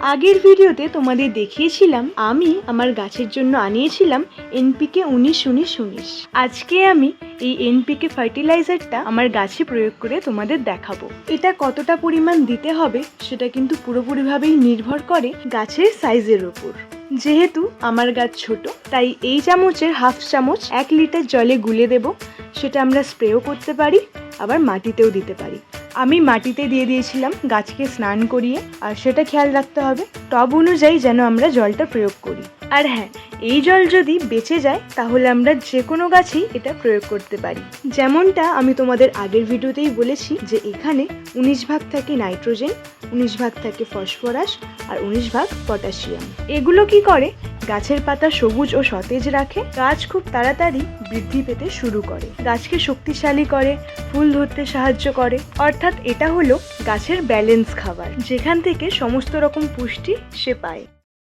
আগের ভিডিওতে তোমাদের দেখিয়েছিলাম আমি আমার গাছের জন্য আনিয়েছিলাম এনপিকে 19-19-19। আজকে আমি এই এনপিকে ফার্টিলাইজারটা আমার গাছে প্রয়োগ করে তোমাদের দেখাবো। এটা কতটা পরিমাণ দিতে হবে সেটা কিন্তু পুরোপুরিভাবেই নির্ভর করে গাছের সাইজের উপর। যেহেতু আমার গাছ ছোট, তাই এই চামচের হাফ চামচ 1 লিটার জলে গুলে দেব। সেটা আমরা স্প্রেও করতে পারি, আবার মাটিতেও দিতে পারি। আমি মাটিতে দিয়ে দিয়েছিলাম গাছকে স্নান করিয়ে, আর সেটা খেয়াল রাখতে হবে টব অনুযায়ী যেন আমরা জলটা প্রয়োগ করি। আর হ্যাঁ, এই জল যদি বেঁচে যায় তাহলে আমরা যে কোনো গাছেই এটা প্রয়োগ করতে পারি। যেমনটা আমি তোমাদের আগের ভিডিওতেই বলেছি যে এখানে 19 ভাগ থাকে নাইট্রোজেন, 19 ভাগ থাকে ফসফরাস, আর 19 ভাগ পটাশিয়াম। এগুলো কি করে? গাছের পাতা সবুজ ও সতেজ রাখে, গাছ খুব তাড়াতাড়ি বৃদ্ধি পেতে শুরু করে, গাছকে শক্তিশালী করে, ফুল ধরতে সাহায্য করে। অর্থাৎ এটা হলো গাছের ব্যালেন্স খাবার, যেখান থেকে সমস্ত রকম পুষ্টি সে পায়।